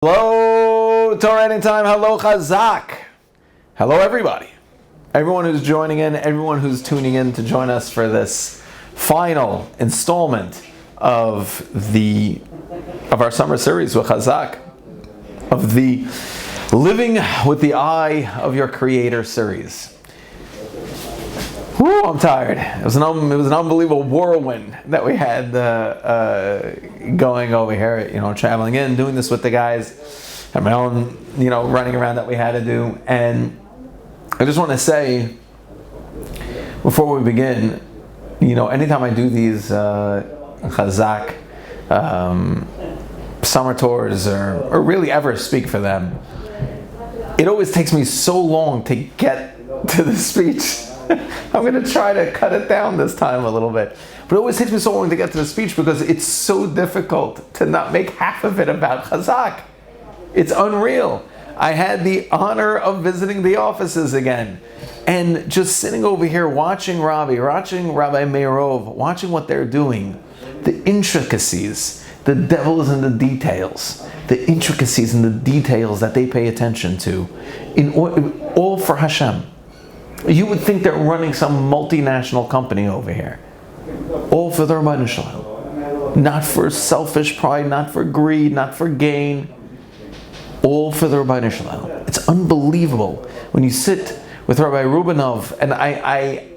Hello, Torah Anytime. Hello, Chazaq. Hello, everybody. Everyone who's joining in, everyone who's tuning in to join us for this final installment of our summer series with Chazaq, of the Living with the Eye of Your Creator series. Whew, I'm tired. It was an unbelievable whirlwind that we had going over here. Traveling in, doing this with the guys, had my own, running around that we had to do. And I just want to say, before we begin, anytime I do these Chazaq summer tours or really ever speak for them, it always takes me so long to get to the speech. I'm going to try to cut it down this time a little bit. But it always takes me so long to get to the speech because it's so difficult to not make half of it about Chazaq. It's unreal. I had the honor of visiting the offices again and just sitting over here watching Rabbi Meirov, watching what they're doing, the intricacies, the devil is in the details, the intricacies and the details that they pay attention to, all for Hashem. You would think they're running some multinational company over here. All for the Rabbi Shalom. Not for selfish pride, not for greed, not for gain. All for the Rabbi Shalom. It's unbelievable when you sit with Rabbi Rubinov, and I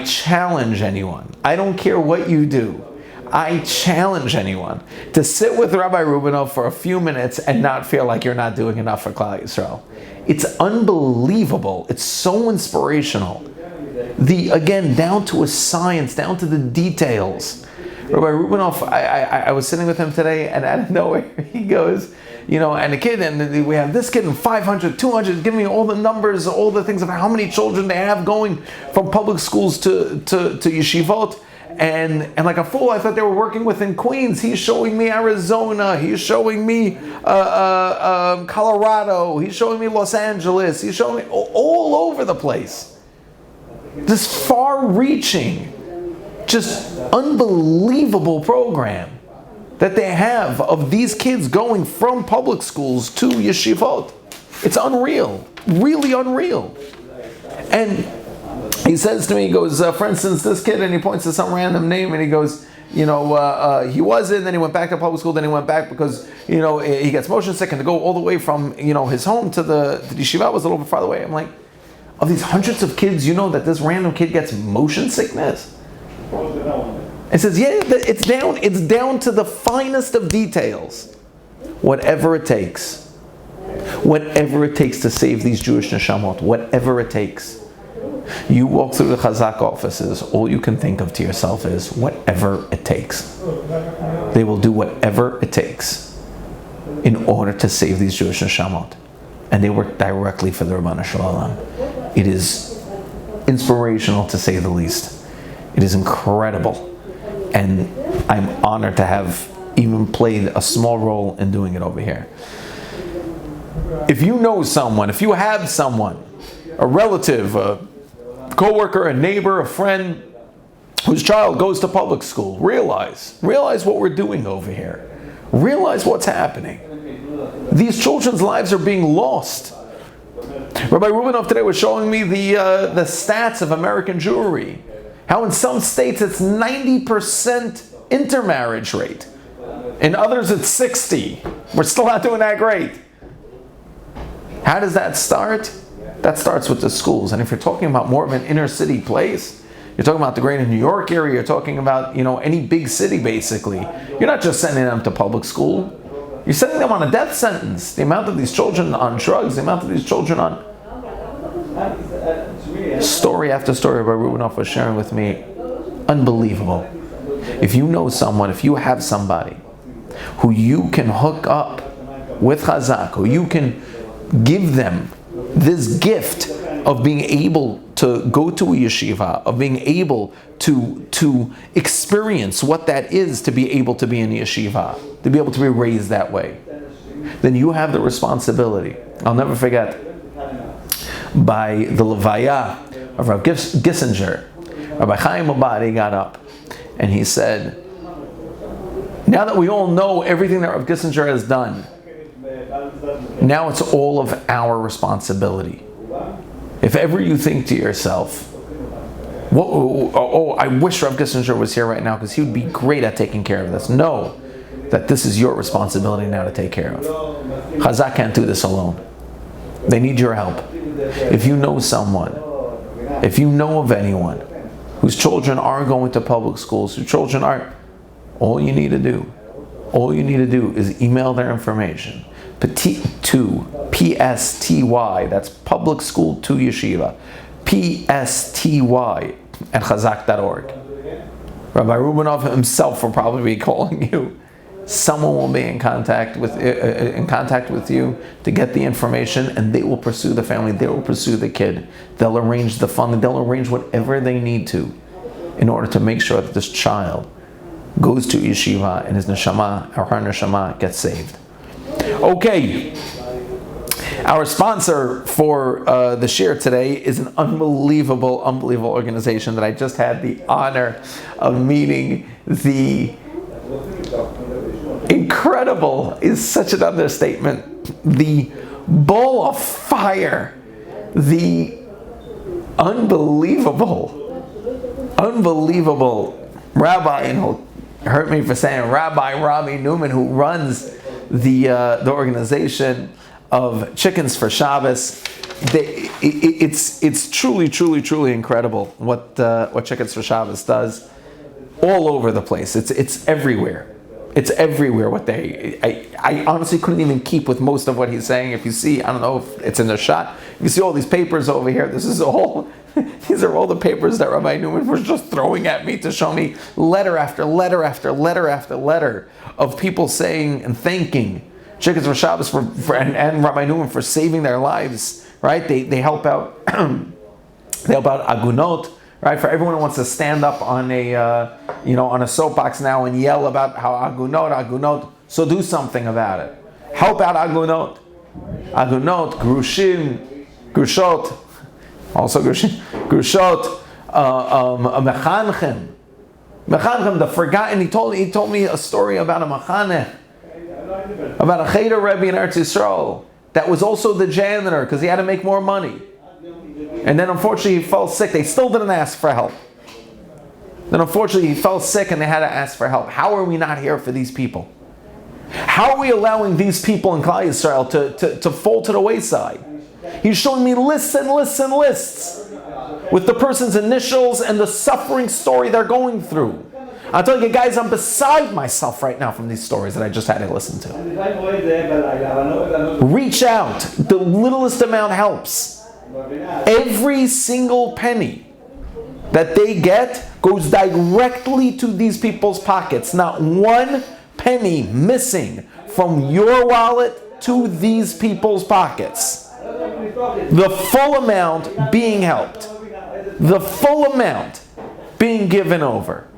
challenge anyone. I don't care what you do. I challenge anyone to sit with Rabbi Rubinov for a few minutes and not feel like you're not doing enough for Klal Yisrael. It's unbelievable. It's so inspirational. Again, down to a science, down to the details. Rabbi Rubinov, I was sitting with him today, and out of nowhere he goes, and the kid, and we have this kid and 500, 200, give me all the numbers, all the things about how many children they have going from public schools to yeshivot. And like a fool, I thought they were working within Queens. He's showing me Arizona. He's showing me Colorado. He's showing me Los Angeles. He's showing me all over the place. This far-reaching, just unbelievable program that they have of these kids going from public schools to yeshivot. It's unreal. Really unreal. And he says to me, he goes, for instance, this kid, and he points to some random name, and he goes, he was in, then he went back to public school, then he went back because, he gets motion sick, and to go all the way from, his home to the yeshiva was a little bit farther away. I'm like, of these hundreds of kids, that this random kid gets motion sickness? It says, yeah, it's down to the finest of details. Whatever it takes. Whatever it takes to save these Jewish neshamot. Whatever it takes. You walk through the Chazaq offices, all you can think of to yourself is, whatever it takes. They will do whatever it takes in order to save these Jewish neshamot. And they work directly for the Rabban Shalom. It is inspirational, to say the least. It is incredible. And I'm honored to have even played a small role in doing it over here. If you know someone, if you have someone, a relative, a co-worker, a neighbor, a friend whose child goes to public school, realize what we're doing over here. Realize what's happening. These children's lives are being lost. Rabbi Rubinov today was showing me the stats of American Jewry. How in some states it's 90% intermarriage rate. In others it's 60. We're still not doing that great. How does that start? That starts with the schools. And if you're talking about more of an inner city place, you're talking about the greater New York area, you're talking about, any big city basically. You're not just sending them to public school. You're sending them on a death sentence. The amount of these children on drugs, the amount of these children on... Story after story Rabbi Rubinov was sharing with me. Unbelievable. If you know someone, if you have somebody who you can hook up with Chazaq, who you can give them this gift of being able to go to a yeshiva, of being able to experience what that is to be able to be in yeshiva, to be able to be raised that way, then you have the responsibility. I'll never forget, by the Levaya of Rav Gissinger, Rabbi Chaim Obadi got up and he said, Now that we all know everything that Rav Kissinger has done, now it's all of our responsibility. If ever you think to yourself, I wish Rav Kissinger was here right now because he would be great at taking care of this. Know that this is your responsibility now to take care of. Chazaq can't do this alone. They need your help. If you know someone, if you know of anyone whose children are going to public schools, whose children aren't, all you need to do is email their information. P-S-T-Y, that's public school to yeshiva. P-S-T-Y at chazaq.org. Rabbi Rubinov himself will probably be calling you. Someone will be in contact with you to get the information, and they will pursue the family. They will pursue the kid. They'll arrange the funding. They'll arrange whatever they need to in order to make sure that this child goes to yeshiva and his neshama or her neshama gets saved. Okay. Our sponsor for the shir today is an unbelievable organization that I just had the honor of meeting. The incredible is such an understatement. The ball of fire, the unbelievable rabbi, and he'll hurt me for saying Rabbi Newman, who runs the organization of Chickens for Shabbos. It's truly incredible what Chickens for Shabbos does all over the place. It's everywhere. It's everywhere. I honestly couldn't even keep with most of what he's saying. If you see, I don't know if it's in the shot. You see all these papers over here. These are all the papers that Rabbi Newman was just throwing at me to show me letter after letter of people saying and thanking Chickens for Shabbos and Rabbi Newman for saving their lives. Right? They help out. They help out agunot. Right? For everyone who wants to stand up on a soapbox now and yell about how agunot. So do something about it. Help out agunot, grushim, grushot, also grushot, mechanchem, the forgotten. He told me a story about a mechanech, about a cheder rebbe in Eretz Yisrael that was also the janitor because he had to make more money. And then unfortunately he fell sick. They still didn't ask for help. Then unfortunately he fell sick and they had to ask for help. How are we not here for these people? How are we allowing these people in Klal Yisrael to fall to the wayside? He's showing me lists and lists and lists with the person's initials and the suffering story they're going through. I'll tell you guys, I'm beside myself right now from these stories that I just had to listen to. Reach out. The littlest amount helps. Every single penny that they get goes directly to these people's pockets. Not one penny missing from your wallet to these people's pockets. The full amount being helped. The full amount being given over.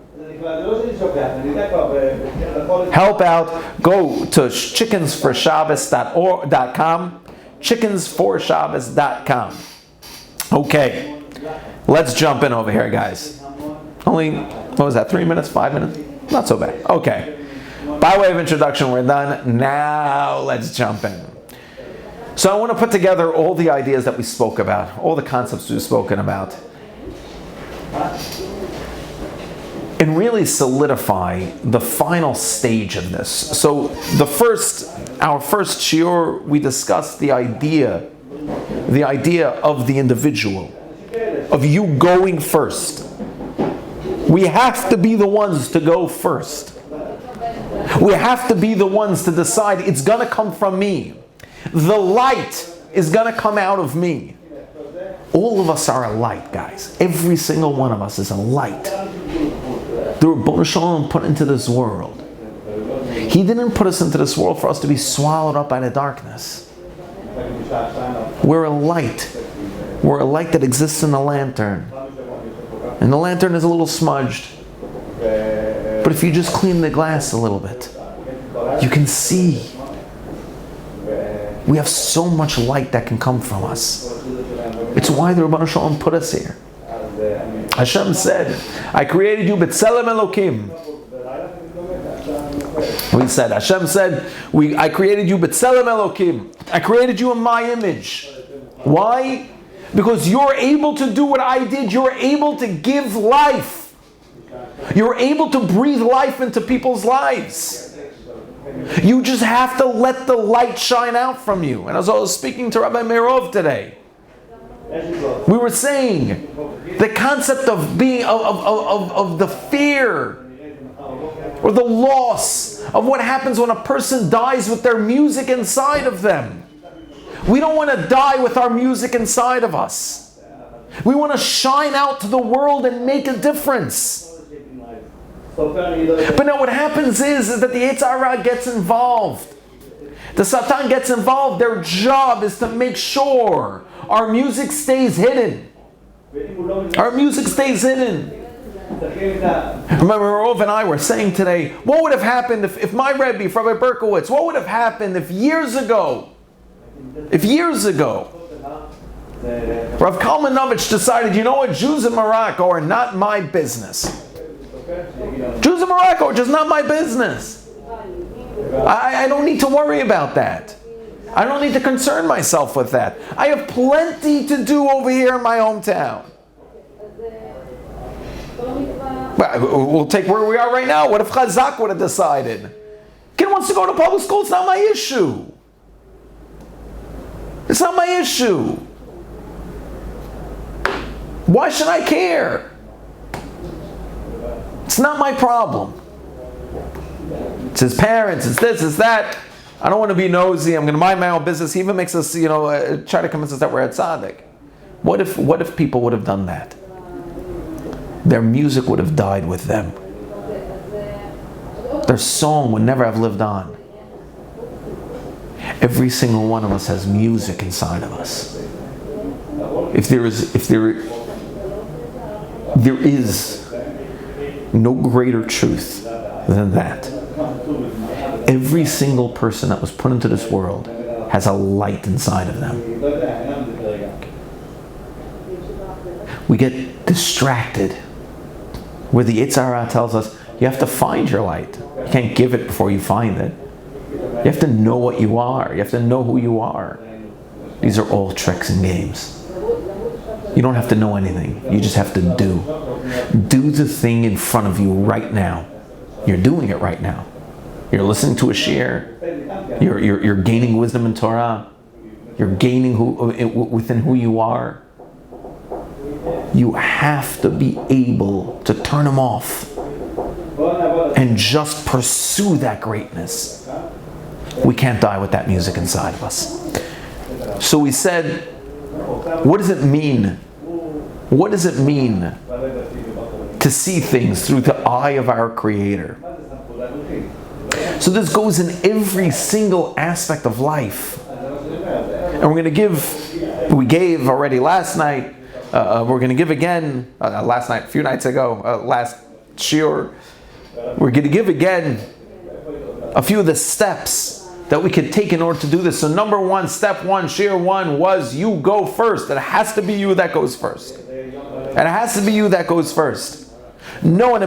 Help out. Go to chickensforshabbos.com. chickensforshabbos.com. Okay, let's jump in over here, guys. Only, what was that, 3 minutes, 5 minutes? Not so bad. Okay, by way of introduction, we're done. Now let's jump in. So I want to put together all the ideas that we spoke about, all the concepts we've spoken about, and really solidify the final stage of this. So our first shiur, we discussed the idea of the individual, of you going first. We have to be the ones to go first. We have to be the ones to decide it's going to come from me. The light is going to come out of me. All of us are a light, guys. Every single one of us is a light. The Rebbeinu Shalom put into this world. He didn't put us into this world for us to be swallowed up by the darkness. We're a light. We're a light that exists in the lantern. And the lantern is a little smudged. But if you just clean the glass a little bit, you can see. We have so much light that can come from us. It's why the Rebbeinu Shalom put us here. Hashem said, I created you b'tselem Elokim. We said, Hashem said, I created you b'tselem Elokim. I created you in my image. Why? Because you're able to do what I did. You're able to give life. You're able to breathe life into people's lives. You just have to let the light shine out from you. And as I was speaking to Rabbi Meirov today, we were saying the concept of being of the fear or the loss of what happens when a person dies with their music inside of them. We don't want to die with our music inside of us. We want to shine out to the world and make a difference. But now what happens is that the Yetzer Hara gets involved. The Satan gets involved. Their job is to make sure our music stays hidden. Our music stays hidden. Remember, Rov and I were saying today, what would have happened if my Rebbe, if Rabbi Berkowitz, what would have happened if years ago, Rav Kalmanovich decided, you know what, Jews in Morocco are not my business. Jews in Morocco are just not my business. I don't need to worry about that. I don't need to concern myself with that. I have plenty to do over here in my hometown. We'll take where we are right now. What if Chazaq would have decided? Kid wants to go to public school, it's not my issue. It's not my issue. Why should I care? It's not my problem. It's his parents, it's this, it's that. I don't want to be nosy, I'm going to mind my own business. He even makes us, try to convince us that we're at Tzaddik. What if people would have done that? Their music would have died with them. Their song would never have lived on. Every single one of us has music inside of us. If there is no greater truth than that. Every single person that was put into this world has a light inside of them. We get distracted where the Yetzer Hara tells us you have to find your light. You can't give it before you find it. You have to know what you are. You have to know who you are. These are all tricks and games. You don't have to know anything. You just have to do. Do the thing in front of you right now. You're doing it right now. You're listening to a shiur. You're gaining wisdom in Torah. You're gaining within who you are. You have to be able to turn them off and just pursue that greatness. We can't die with that music inside of us. So we said, what does it mean? What does it mean to see things through the eye of our Creator? So this goes in every single aspect of life. And we're going to give, we gave already last night, we're going to give again, last night, a few nights ago, last shiur, we're going to give again a few of the steps that we could take in order to do this. So number one, step one, shiur one was you go first. It has to be you that goes first. And it has to be you that goes first. No one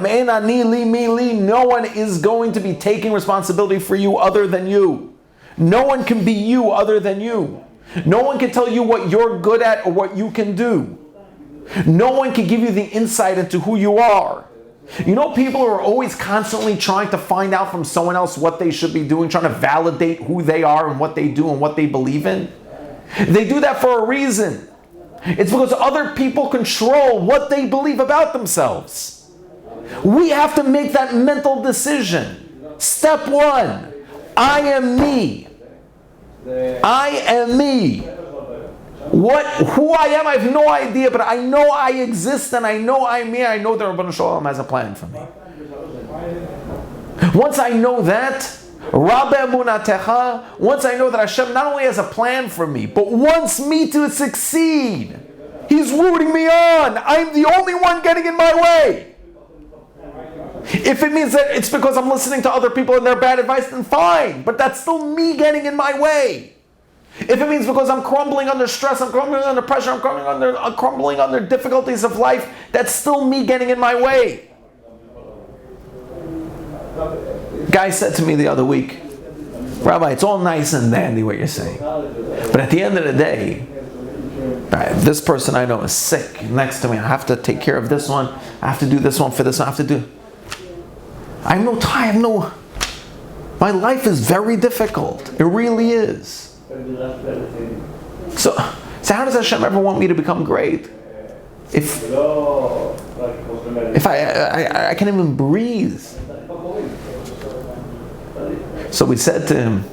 is going to be taking responsibility for you other than you. No one can be you other than you. No one can tell you what you're good at or what you can do. No one can give you the insight into who you are. You know, people are always constantly trying to find out from someone else what they should be doing, trying to validate who they are and what they do and what they believe in. They do that for a reason. It's because other people control what they believe about themselves. We have to make that mental decision. Step one, I am me. I am me. Who I am, I have no idea, but I know I exist and I know I'm me. I know that Rabbeinu Shalom has a plan for me. Once I know that, Rabbe Emunatecha, once I know that Hashem not only has a plan for me, but wants me to succeed. He's rooting me on. I'm the only one getting in my way. If it means that it's because I'm listening to other people and their bad advice, then fine. But that's still me getting in my way. If it means because I'm crumbling under stress, I'm crumbling under pressure, I'm crumbling under difficulties of life, that's still me getting in my way. guy said to me the other week, Rabbi, it's all nice and dandy what you're saying, but at the end of the day, this person I know is sick next to me. I have to take care of this one. I have to do this one for this one. I have to do. I have no time. My life is very difficult. It really is. So how does Hashem ever want me to become great? If I can't even breathe. So we said to him,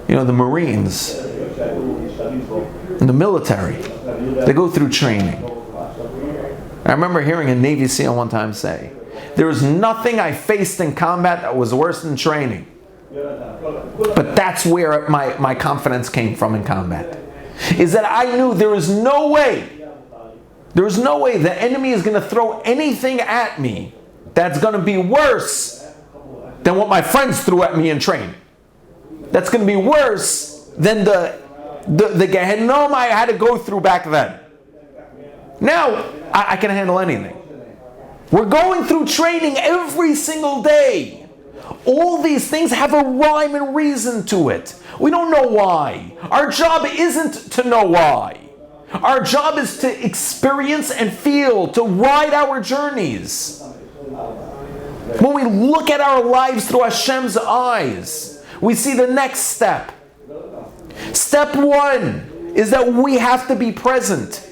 the Marines, in the military, they go through training. I remember hearing a Navy SEAL one time say, there was nothing I faced in combat that was worse than training. But that's where my confidence came from in combat. Is that I knew there is no way the enemy is going to throw anything at me that's going to be worse than what my friends threw at me in training. That's going to be worse than the Gehenom I had to go through back then. Now, I can handle anything. We're going through training every single day. All these things have a rhyme and reason to it. We don't know why. Our job isn't to know why. Our job is to experience and feel, to ride our journeys. When we look at our lives through Hashem's eyes, we see the next step. Step one is that we have to be present.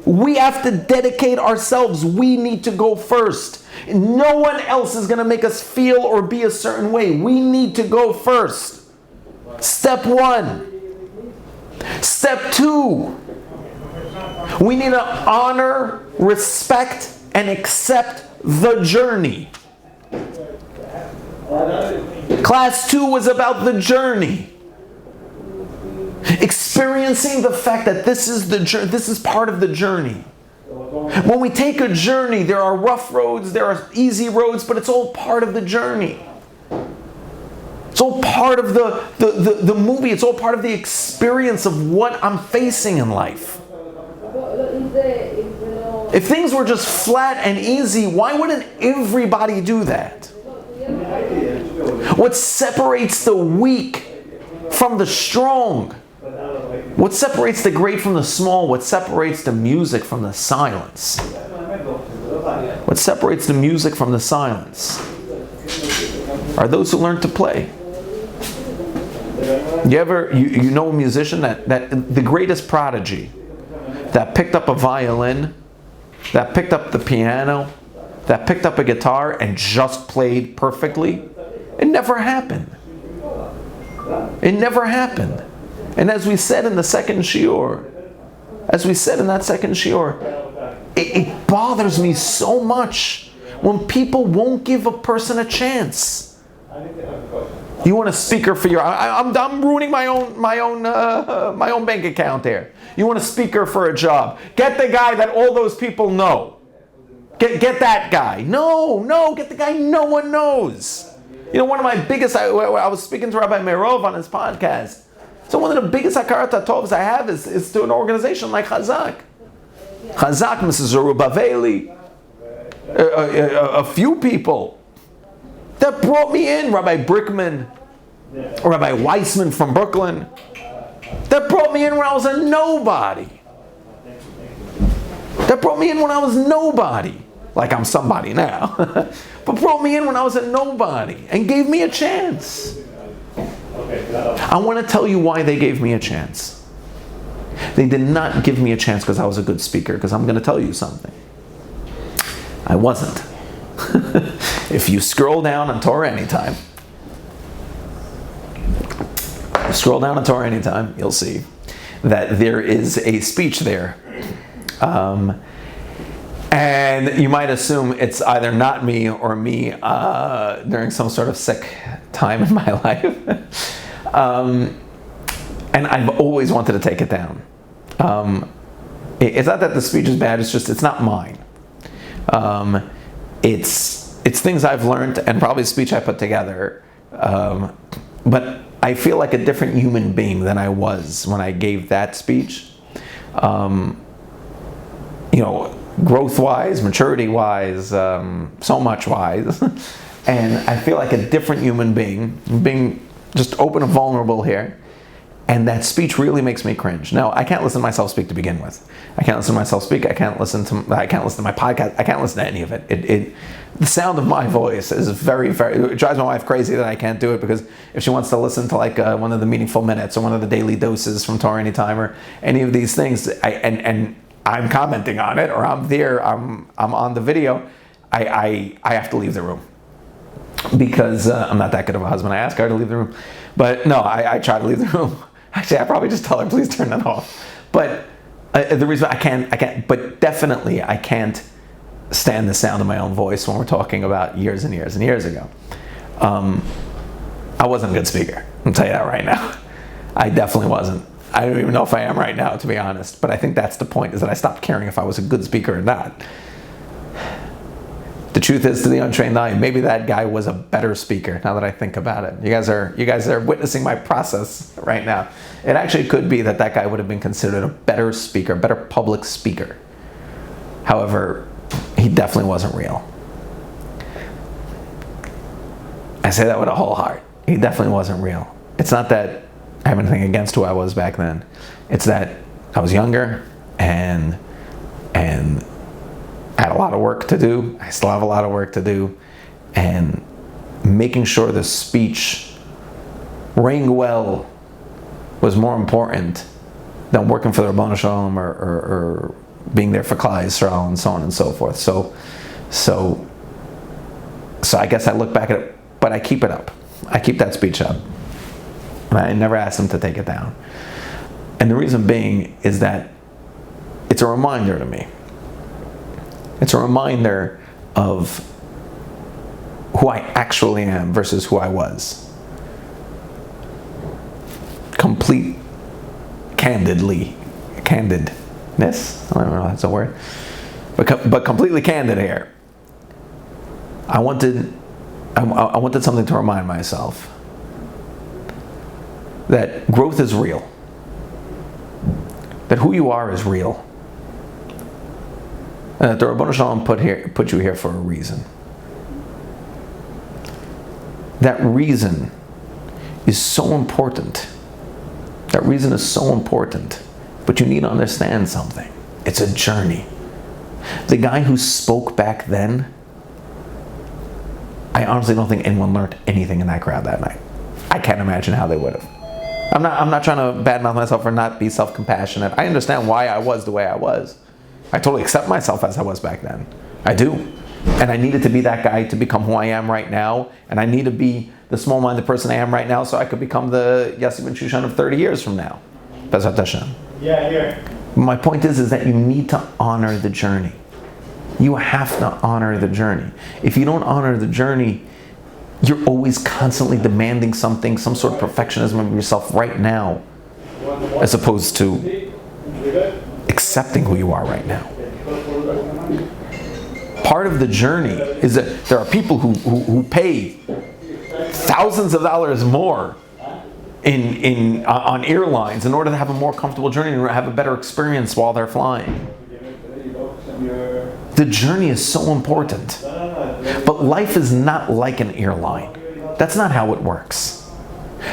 We have to dedicate ourselves. We need to go first. No one else is going to make us feel or be a certain way. We need to go first. Step one. Step two. We need to honor, respect, and accept the journey. Class 2 was about the journey. Experiencing the fact that this is part of the journey. When we take a journey, there are rough roads, there are easy roads, but it's all part of the journey. It's all part of the movie. It's all part of the experience of what I'm facing in life. If things were just flat and easy, why wouldn't everybody do that? What separates the weak from the strong? What separates the great from the small? What separates the music from the silence? What separates the music from the silence are those who learn to play. You know a musician that the greatest prodigy that picked up a violin, that picked up the piano, that picked up a guitar and just played perfectly? It never happened. It never happened. And as we said in the second shiur, it bothers me so much when people won't give a person a chance. You want a speaker for your? I'm ruining my own bank account here. You want a speaker for a job? Get the guy that all those people know. Get that guy. No, get the guy no one knows. One of my biggest. I was speaking to Rabbi Merov on his podcast. So one of the biggest hakarat hatovs I have is to an organization like Chazaq. Chazaq, Mrs. Zerubbabeli, a few people that brought me in, Rabbi Brickman, Rabbi Weissman from Brooklyn, that brought me in when I was a nobody. Like I'm somebody now. But brought me in when I was a nobody and gave me a chance. I want to tell you why they gave me a chance. They did not give me a chance because I was a good speaker, because I'm going to tell you something. I wasn't. If you scroll down on Torah Anytime, you'll see that there is a speech there. And you might assume it's either not me or me during some sort of sick time in my life. And I've always wanted to take it down. It's not that the speech is bad, it's not mine. It's things I've learned and probably speech I put together. But I feel like a different human being than I was when I gave that speech. Growth-wise, maturity-wise, so much wise. and I feel like a different human being just open and vulnerable here. And that speech really makes me cringe. Now, I can't listen to myself speak to begin with. I can't listen to myself speak. I can't listen to my podcast. I can't listen to any of it. The sound of my voice is very, very. It drives my wife crazy that I can't do it, because if she wants to listen to like one of the Meaningful Minutes or one of the daily doses from Torah Anytime or any of these things, and I'm commenting on it, or I'm there, I'm on the video, I have to leave the room, because I'm not that good of a husband. I ask her to leave the room, but no, I try to leave the room. Actually, I probably just tell her, please turn that off. But the reason I can't, but definitely I can't stand the sound of my own voice when we're talking about years and years and years ago. I wasn't a good speaker. I'll tell you that right now. I definitely wasn't. I don't even know if I am right now, to be honest. But I think that's the point, is that I stopped caring if I was a good speaker or not. The truth is, to the untrained eye, maybe that guy was a better speaker, now that I think about it. You guys are witnessing my process right now. It actually could be that guy would have been considered a better speaker, better public speaker. However, he definitely wasn't real. I say that with a whole heart. He definitely wasn't real. It's not that I have anything against who I was back then. It's that I was younger and I had a lot of work to do. I still have a lot of work to do. And making sure the speech rang well was more important than working for the Rabbanu Shalom or being there for Klal Yisrael and so on and so forth. So I guess I look back at it, but I keep it up. I keep that speech up. I never asked him to take it down. And the reason being is that it's a reminder to me. It's a reminder of who I actually am versus who I was. Complete candidness? I don't know if that's a word. But completely candid here. I wanted something to remind myself that growth is real. That who you are is real. And that the Rabbanu Shalom put you here for a reason. That reason is so important. That reason is so important. But you need to understand something. It's a journey. The guy who spoke back then, I honestly don't think anyone learned anything in that crowd that night. I can't imagine how they would have. I'm not trying to badmouth myself or not be self-compassionate. I understand why I was the way I was. I totally accept myself as I was back then. I do. And I needed to be that guy to become who I am right now. And I need to be the small-minded person I am right now so I could become the Yossi Bensoussan of 30 years from now. Bezrat Hashem. Yeah, here. My point is that you need to honor the journey. You have to honor the journey. If you don't honor the journey, you're always constantly demanding something, some sort of perfectionism of yourself right now, as opposed to accepting who you are right now. Part of the journey is that there are people who pay thousands of dollars more on airlines in order to have a more comfortable journey and have a better experience while they're flying. The journey is so important. But life is not like an airline. That's not how it works.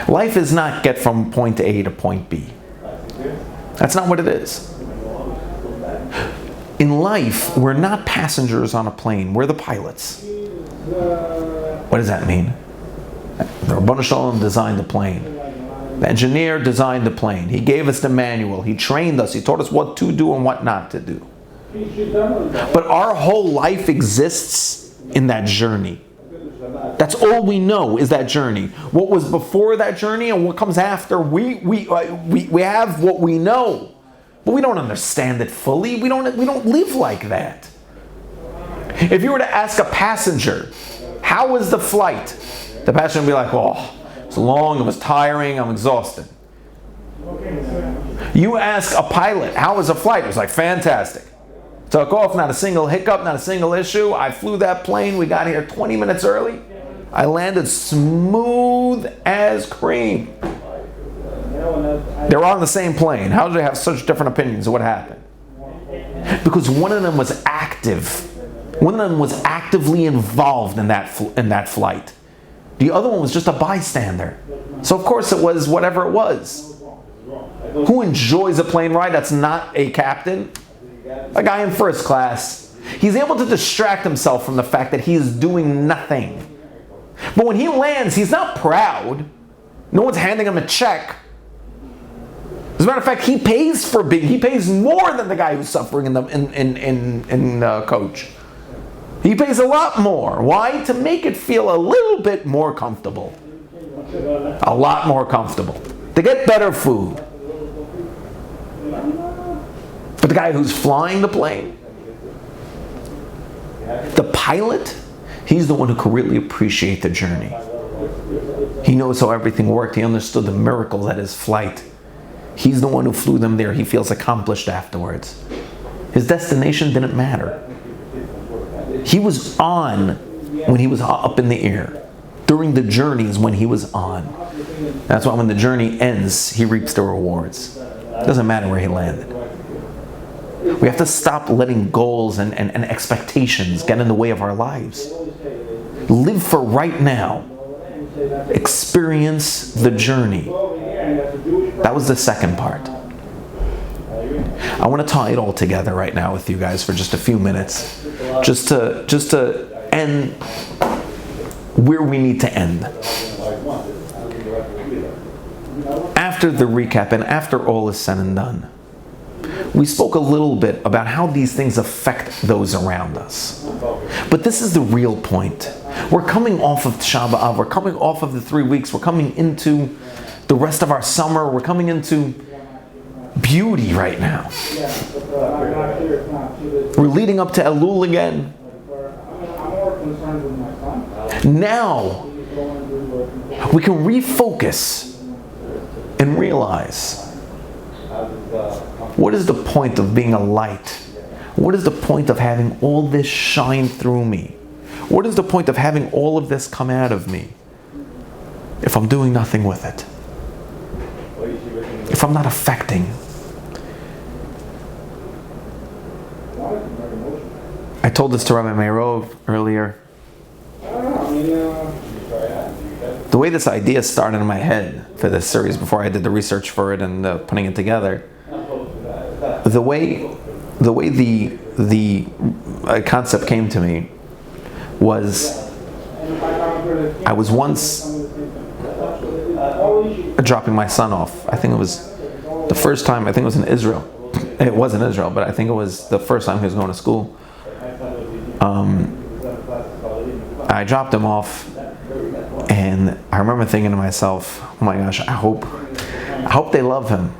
Life is not get from point A to point B. That's not what it is. In life, we're not passengers on a plane. We're the pilots. What does that mean? The Rabbanu Shalom designed the plane. The engineer designed the plane. He gave us the manual. He trained us. He taught us what to do and what not to do. But our whole life exists in that journey. That's all we know is that journey. What was before that journey and what comes after, we have what we know. But we don't understand it fully. We don't live like that. If you were to ask a passenger, how was the flight? The passenger would be like, oh, it's long, it was tiring, I'm exhausted. You ask a pilot, how was the flight? It was like, fantastic. Took off, not a single hiccup, not a single issue. I flew that plane, we got here 20 minutes early. I landed smooth as cream. They were on the same plane. How did they have such different opinions of what happened? Because one of them was active. One of them was actively involved in that flight. The other one was just a bystander. So of course it was whatever it was. Who enjoys a plane ride that's not a captain? A guy in first class. He's able to distract himself from the fact that he is doing nothing. But when he lands, he's not proud. No one's handing him a check. As a matter of fact, he pays more than the guy who's suffering in coach. He pays a lot more. Why? To make it feel a little bit more comfortable. A lot more comfortable. To get better food. But the guy who's flying the plane, the pilot, he's the one who could really appreciate the journey. He knows how everything worked. He understood the miracles at his flight. He's the one who flew them there. He feels accomplished afterwards. His destination didn't matter. He was on when he was up in the air. During the journeys when he was on. That's why when the journey ends, he reaps the rewards. It doesn't matter where he landed. We have to stop letting goals and expectations get in the way of our lives. Live for right now. Experience the journey. That was the second part. I want to tie it all together right now with you guys for just a few minutes. Just to end where we need to end. After the recap and after all is said and done, we spoke a little bit about how these things affect those around us. But this is the real point. We're coming off of Tisha B'Av, we're coming off of the 3 weeks, we're coming into the rest of our summer, we're coming into beauty right now. We're leading up to Elul again. Now, we can refocus and realize, what is the point of being a light? What is the point of having all this shine through me? What is the point of having all of this come out of me if I'm doing nothing with it? If I'm not affecting? I told this to Rabbi Meirov earlier. The way this idea started in my head for this series, before I did the research for it and putting it together, the way the concept came to me was, I was once dropping my son off. I think it was the first time, I think it was in Israel. It was in Israel, but I think it was the first time he was going to school. I dropped him off, and I remember thinking to myself, oh my gosh, I hope they love him.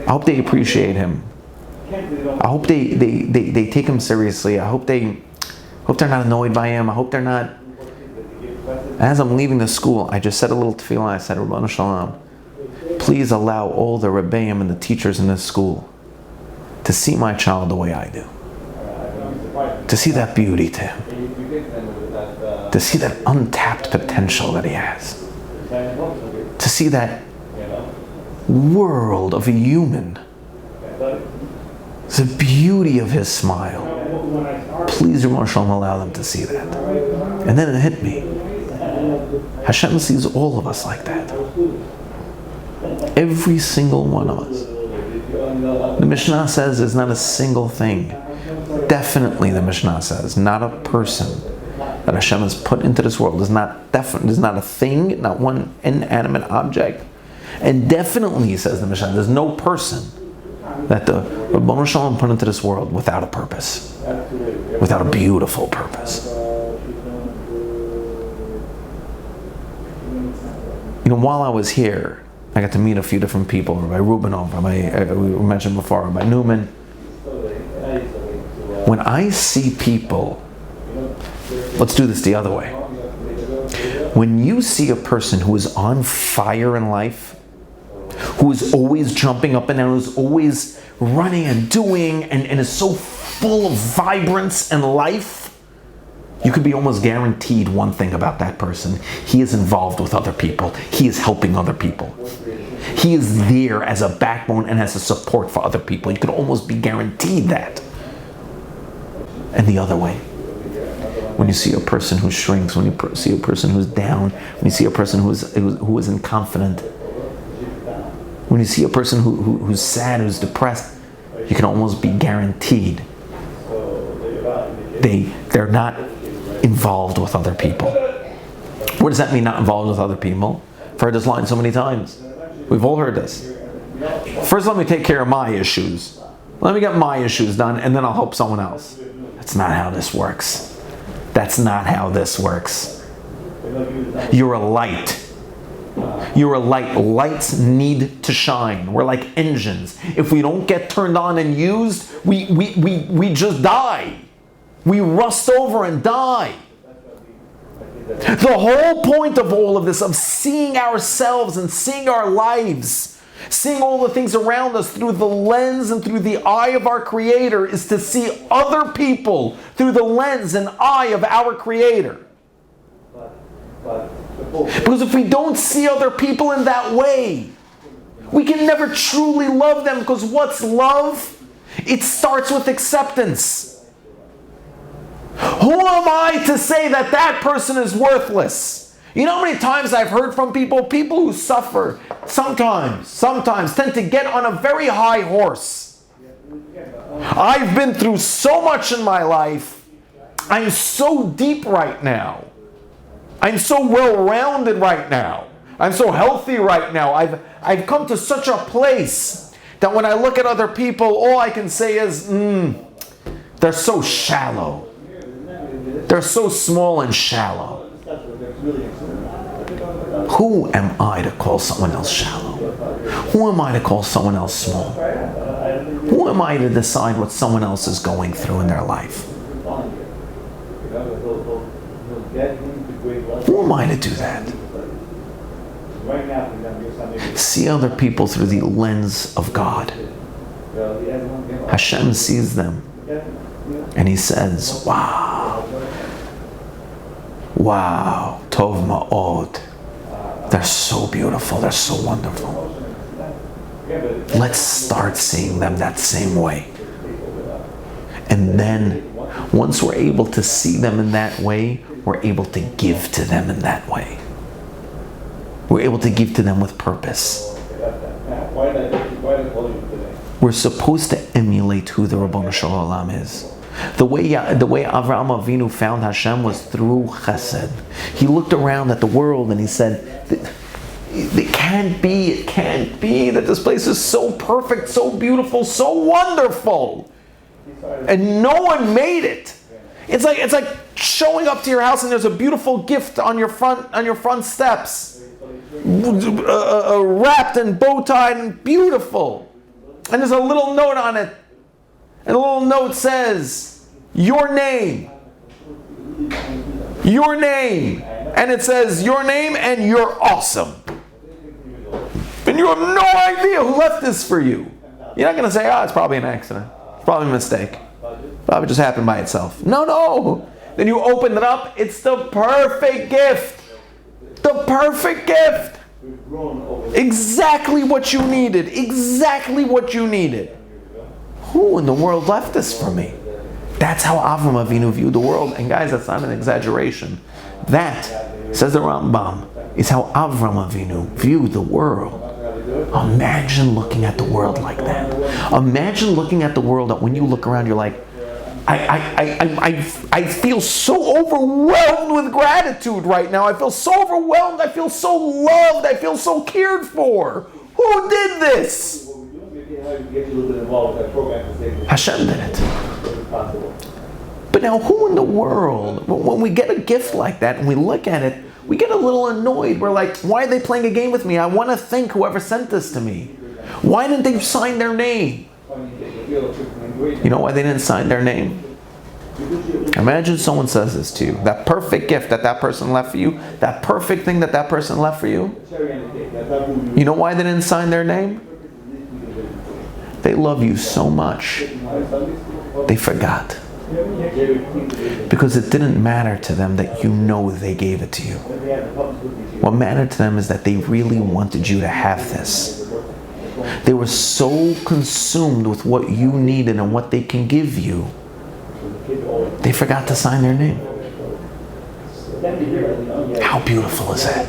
I hope they appreciate him. I hope they take him seriously. I hope they're not annoyed by him. I hope they're not. As I'm leaving the school, I just said a little tefillah. I said, Rabbanu Shalom, please allow all the rebbeim and the teachers in this school to see my child the way I do. To see that beauty to him. To see that untapped potential that he has. To see that world of a human. The beauty of his smile. Please, Rabbanu Shalom, allow them to see that. And then it hit me. Hashem sees all of us like that. Every single one of us. The Mishnah says there's not a single thing. Definitely, the Mishnah says, not a person that Hashem has put into this world. There's not a thing, not one inanimate object. And definitely, says the Mishnah, there's no person that the Rabbanu Shalom put into this world without a purpose. Without a beautiful purpose. You know, while I was here, I got to meet a few different people. Rabbi Rubinov, we mentioned before, Rabbi Newman. When I see people, let's do this the other way. When you see a person who is on fire in life, who is always jumping up and down, who's always running and doing, and is so full of vibrance and life, you could be almost guaranteed one thing about that person. He is involved with other people. He is helping other people. He is there as a backbone and as a support for other people. You could almost be guaranteed that. and the other way. When you see a person who shrinks, when you see a person who's down, when you see a person who isn't confident, when you see a person who's sad, who's depressed, you can almost be guaranteed they're not involved with other people. What does that mean, not involved with other people? I've heard this line so many times. We've all heard this. First, let me take care of my issues. Let me get my issues done, and then I'll help someone else. That's not how this works. That's not how this works. You're a light. You're a light. Lights need to shine. We're like engines. If we don't get turned on and used, we just die. We rust over and die. The whole point of all of this, of seeing ourselves and seeing our lives, seeing all the things around us through the lens and through the eye of our Creator, is to see other people through the lens and eye of our Creator. Because if we don't see other people in that way, we can never truly love them, because what's love? It starts with acceptance. Who am I to say that that person is worthless? You know how many times I've heard from people who suffer, sometimes tend to get on a very high horse. I've been through so much in my life. I'm so deep right now. I'm so well-rounded right now. I'm so healthy right now. I've come to such a place that when I look at other people, all I can say is, they're so shallow. They're so small and shallow. Who am I to call someone else shallow? Who am I to call someone else small? Who am I to decide what someone else is going through in their life? Who am I to do that? See other people through the lens of God. Hashem sees them and He says, wow, tov ma'od. They're so beautiful, they're so wonderful. Let's start seeing them that same way. And then, once we're able to see them in that way, we're able to give to them in that way. We're able to give to them with purpose. We're supposed to emulate who the Ribono Shel Olam is. The way Avraham Avinu found Hashem was through chesed. He looked around at the world and he said, it can't be that this place is so perfect, so beautiful, so wonderful. And no one made it. It's like showing up to your house and there's a beautiful gift on your front steps, wrapped and bow tied and beautiful. And there's a little note on it. And the little note says, your name. Your name. And it says, your name and you're awesome. And you have no idea who left this for you. You're not going to say, it's probably an accident. It's probably a mistake. Probably just happened by itself. No. Then you open it up, it's the perfect gift. The perfect gift. Exactly what you needed. Exactly what you needed. Who in the world left this for me? That's how Avraham Avinu viewed the world. And guys, that's not an exaggeration. That, says the Rambam, is how Avraham Avinu viewed the world. Imagine looking at the world like that. Imagine looking at the world that when you look around, you're like, I feel so overwhelmed with gratitude right now. I feel so overwhelmed. I feel so loved. I feel so cared for. Who did this? Hashem did it. But now who in the world, when we get a gift like that and we look at it, we get a little annoyed. We're like, why are they playing a game with me? I want to thank whoever sent this to me. Why didn't they sign their name? You know why they didn't sign their name? Imagine someone says this to you. That perfect gift that person left for you, that perfect thing that person left for you. You know why they didn't sign their name? They love you so much, they forgot. Because it didn't matter to them that you know they gave it to you. What mattered to them is that they really wanted you to have this. They were so consumed with what you needed and what they can give you They forgot to sign their name. How beautiful is that?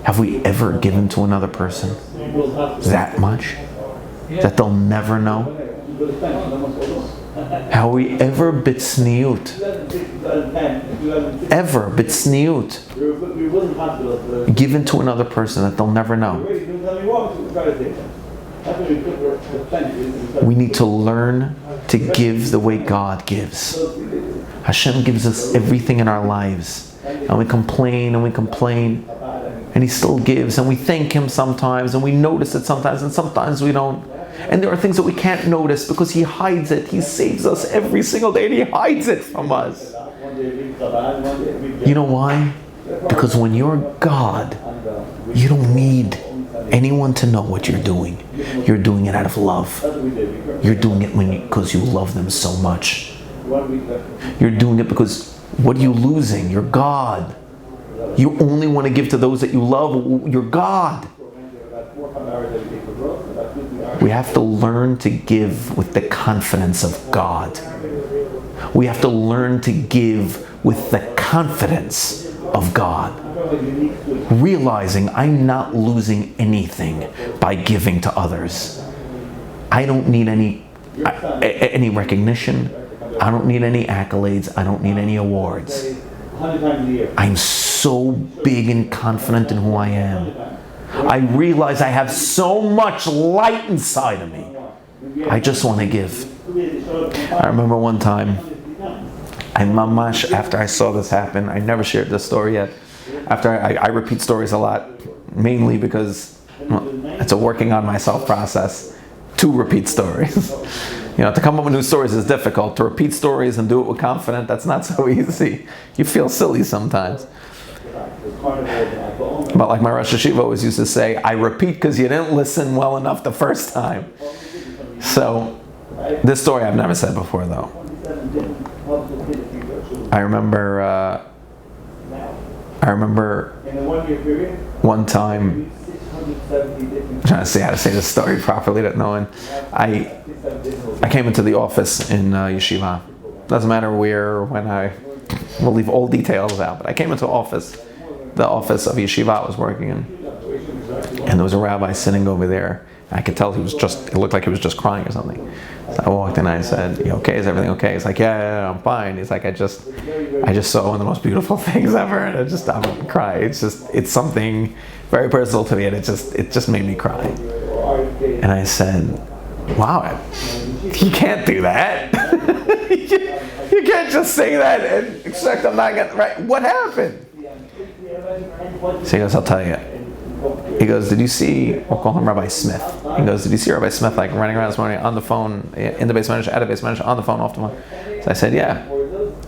Have we ever given to another person that much that they'll never know? Have we ever bitsniut? Ever bitsniut? Given to another person that they'll never know? We need to learn to give the way God gives. Hashem gives us everything in our lives. And we complain and we complain. And He still gives. And we thank Him sometimes. And we notice it sometimes. And sometimes we don't. And there are things that we can't notice because He hides it. He saves us every single day and He hides it from us. You know why? Because when you're God, you don't need anyone to know what you're doing. You're doing it out of love. You're doing it because you love them so much. You're doing it because what are you losing? You're God. You only want to give to those that you love. You're God. We have to learn to give with the confidence of God. We have to learn to give with the confidence of God. Realizing I'm not losing anything by giving to others. I don't need any recognition. I don't need any accolades. I don't need any awards. I'm so big and confident in who I am. I realize I have so much light inside of me. I just want to give. I remember one time, after I saw this happen, I never shared this story yet. After I repeat stories a lot, mainly because it's a working on myself process to repeat stories. To come up with new stories is difficult. To repeat stories and do it with confidence, that's not so easy. You feel silly sometimes. But like my Rosh Hashiva always used to say, I repeat because you didn't listen well enough the first time. So, this story I've never said before though. I remember one time, I'm trying to say how to say this story properly, that knowing. I came into the office in yeshiva. Doesn't matter where or when. We'll leave all details out. But I came into the office of yeshiva I was working in, and there was a rabbi sitting over there. I could tell it looked like he was just crying or something. So I walked in and I said, "You okay? Is everything okay?" He's like, yeah, I'm fine. He's like, I just saw one of the most beautiful things ever, and I'm gonna cry. It's something very personal to me, and it just made me cry. And I said, wow, you can't do that. You can't just say that and expect I'm not gonna, right? What happened? So he goes, I'll tell you. He goes, did you see, we'll call him Rabbi Smith. He goes, did you see Rabbi Smith running around this morning on the phone, in the base manager, at a base manager, on the phone, off the phone? So I said, yeah. I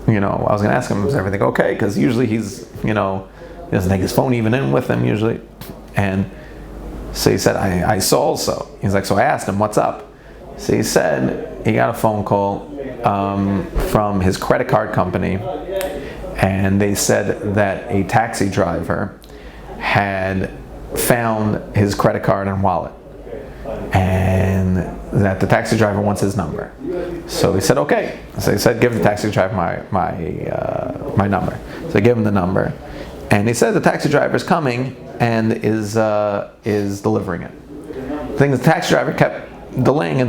was going to ask him, is everything okay? Because usually he's, he doesn't take his phone even in with him usually. And so he said, I saw also. He's like, so I asked him, what's up? So he said he got a phone call from his credit card company, and they said that a taxi driver had found his credit card and wallet, and that the taxi driver wants his number. So he said, okay. So he said, give the taxi driver my number. So I gave him the number, and he said the taxi driver is coming and is delivering it. The thing is, the taxi driver kept delaying. He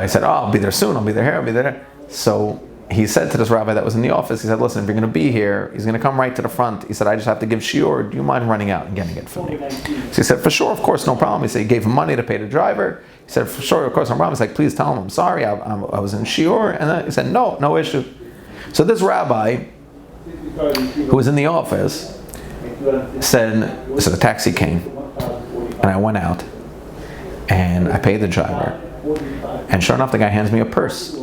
said, oh, I'll be there soon, I'll be there. So he said to this rabbi that was in the office, he said, listen, if you're going to be here, he's going to come right to the front. He said, I just have to give shiur. Do you mind running out and getting it for me? So he said, for sure, of course, no problem. He said, he gave him money to pay the driver. He said, for sure, of course, no problem. He's like, please tell him I'm sorry, I was in shiur. And then he said, no issue. So this rabbi, who was in the office, said, so the taxi came, and I went out, and I paid the driver. And sure enough, the guy hands me a purse.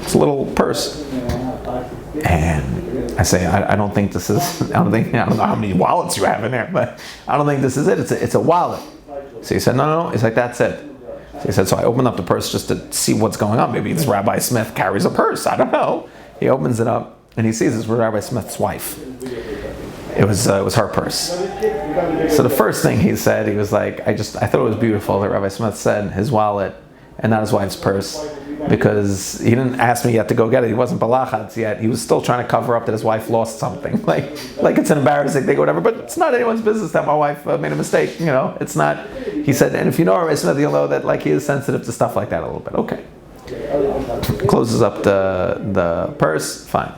It's a little purse. And I say, I don't think this is, I don't know how many wallets you have in there, but I don't think this is it. It's a wallet. So he said, no. He's like, that's it. So he said, so I opened up the purse just to see what's going on. Maybe this Rabbi Smith carries a purse. I don't know. He opens it up, and he sees it's Rabbi Smith's wife. It was her purse. So the first thing he said, he was like, I thought it was beautiful that Rabbi Smith said his wallet and not his wife's purse. because he didn't ask me yet to go get it. He wasn't balachatz yet. He was still trying to cover up that his wife lost something. Like it's an embarrassing thing or whatever, but it's not anyone's business that my wife made a mistake. It's not. He said, and if you know Rabbi Smith, you'll know that he is sensitive to stuff like that a little bit. Okay. Closes up the purse. Fine.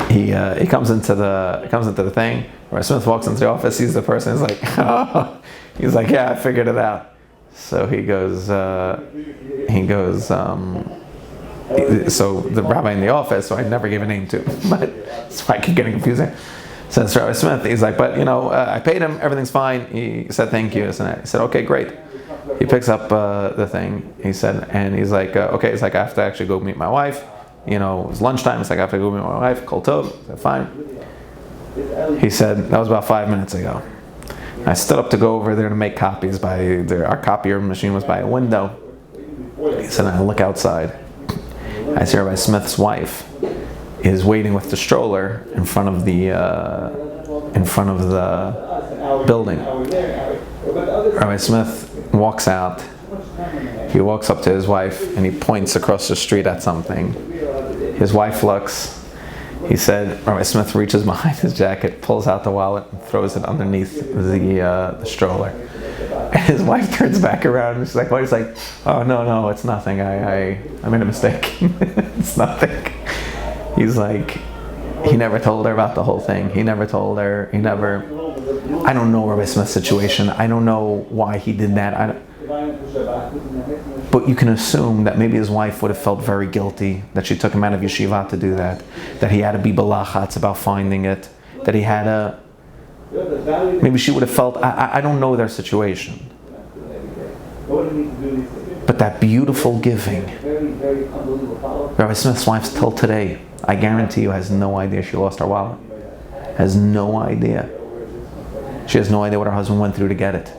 He comes into the thing. Rabbi Smith walks into the office, sees the person. He's like, oh. He's like, yeah, I figured it out. So he goes. So the rabbi in the office, so I never gave a name to, but it's like getting confusing. Says Rabbi Smith, he's like, but I paid him, everything's fine. He said thank you. He said, okay, great. He picks up the thing. He said, and he's like, okay. It's like I have to actually go meet my wife. It was lunchtime. It's like I have to go meet my wife. Kol tov. I said, fine. He said that was about 5 minutes ago. I stood up to go over there to make copies. Our copier machine was by a window. He said, I look outside. I see Rabbi Smith's wife is waiting with the stroller in front of the building. Rabbi Smith walks out. He walks up to his wife and he points across the street at something. His wife looks. He said, Rabbi Smith reaches behind his jacket, pulls out the wallet, and throws it underneath the stroller. And his wife turns back around and she's like, "What?" He's like, "Oh no, it's nothing. I made a mistake. It's nothing." He's like, he never told her about the whole thing. I don't know Rabbi Smith's situation. I don't know why he did that. But you can assume that maybe his wife would have felt very guilty that she took him out of yeshiva to do that he had to be balachatz about finding it, that he had to, maybe she would have felt, I don't know their situation. But that beautiful giving, Rabbi Smith's wife till today, I guarantee you, has no idea she lost her wallet. Has no idea. She has no idea what her husband went through to get it.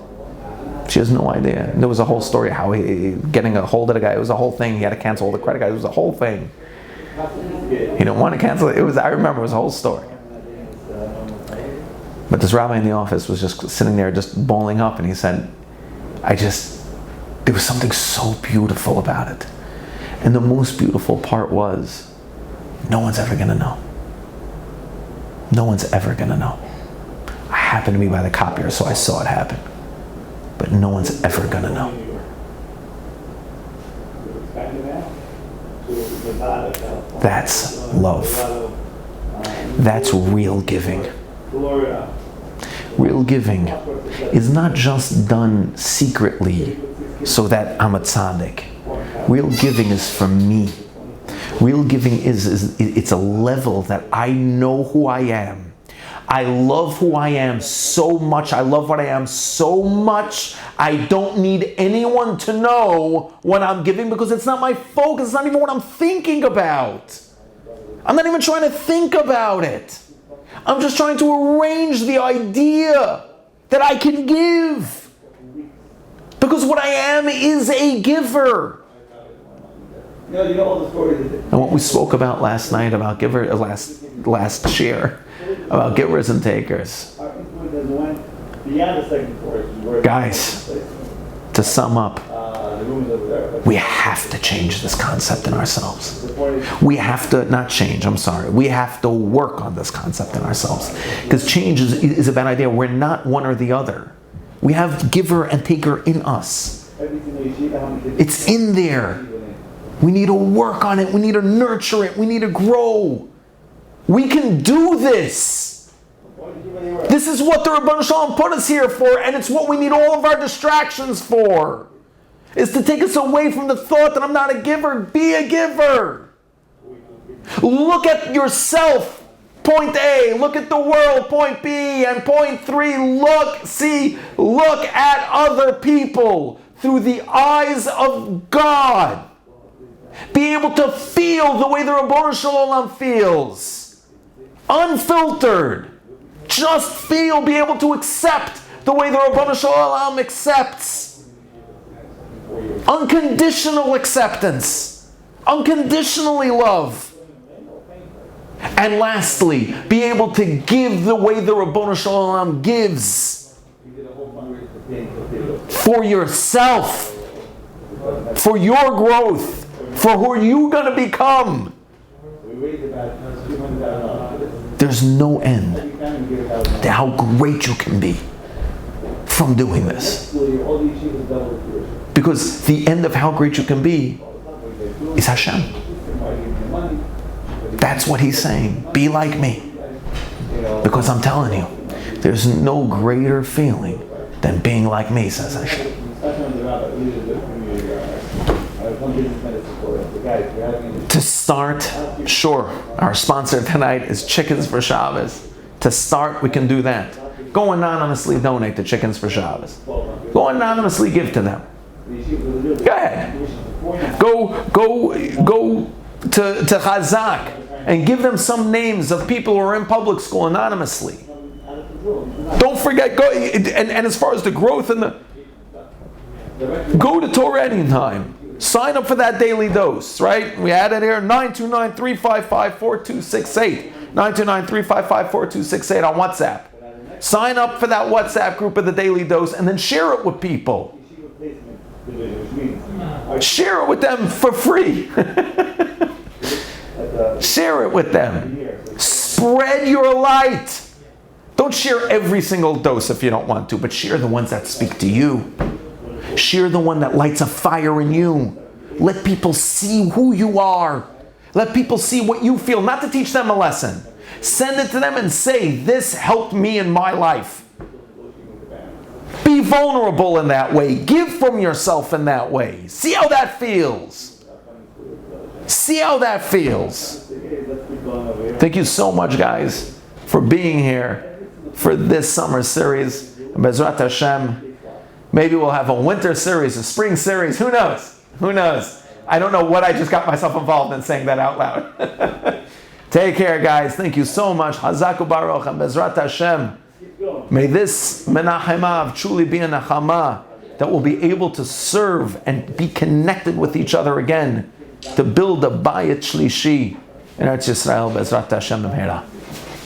She has no idea. There was a whole story how he getting a hold of the guy. It was a whole thing. He had to cancel all the credit cards. It was a whole thing. He didn't want to cancel it. I remember it was a whole story. But this rabbi in the office was just sitting there, just bawling up, and he said, there was something so beautiful about it. And the most beautiful part was, no one's ever going to know. No one's ever going to know. I happened to be by the copier, so I saw it happen. But no one's ever going to know. That's love. That's real giving. Real giving is not just done secretly so that I'm a tzaddik. Real giving is for me. Real giving it's a level that I know who I am. I love who I am so much. I love what I am so much. I don't need anyone to know what I'm giving because it's not my focus. It's not even what I'm thinking about. I'm not even trying to think about it. I'm just trying to arrange the idea that I can give. Because what I am is a giver. And what we spoke about last night about last share, about givers and takers. Guys, to sum up, we have to change this concept in ourselves. We have to, we have to work on this concept in ourselves. Because change is a bad idea. We're not one or the other. We have giver and taker in us. It's in there. We need to work on it. We need to nurture it. We need to grow. We can do this. This is what the Rebbeinu Shalom put us here for, and it's what we need all of our distractions for. Is to take us away from the thought that I'm not a giver. Be a giver. Look at yourself, point A. Look at the world, point B. And point 3, look at other people through the eyes of God. Be able to feel the way the Rebbeinu Shalom feels. Unfiltered. Just feel, be able to accept the way the Rebbeinu Shalom accepts. Unconditional acceptance. Unconditionally love. And lastly, be able to give the way the Rebbeinu Shalom gives. For yourself. for your growth, for who you're going to become. There's no end to how great you can be from doing this. Because the end of how great you can be is Hashem. That's what he's saying. Be like me. Because I'm telling you, there's no greater feeling than being like me, says Hashem. To start, sure, our sponsor tonight is Chickens for Shabbos. To start, we can do that. Go anonymously donate to Chickens for Shabbos. Go anonymously give to them. Go ahead. Go to Chazaq and give them some names of people who are in public school anonymously. Don't forget, and as far as the growth in go to Torah Anytime. Sign up for that daily dose, right? We had it here, 929-355-4268. 929-355-4268 on WhatsApp. Sign up for that WhatsApp group of the daily dose and then share it with people. Share it with them for free. Share it with them. Spread your light. Don't share every single dose if you don't want to, but share the ones that speak to you. Share the one that lights a fire in you. Let people see who you are. Let people see what you feel, not to teach them a lesson. Send it to them and say, this helped me in my life. Be vulnerable in that way. Give from yourself in that way. See how that feels. See how that feels. Thank you so much, guys, for being here for this summer series. Bezrat Hashem. Maybe we'll have a winter series, a spring series. Who knows? Who knows? I don't know what I just got myself involved in saying that out loud. Take care, guys. Thank you so much. Chazaq u'baruch and Bezrat Hashem. May this menachemav truly be a nachama that will be able to serve and be connected with each other again to build a bayit shlishi in Eretz Yisrael. Bezrat Hashem.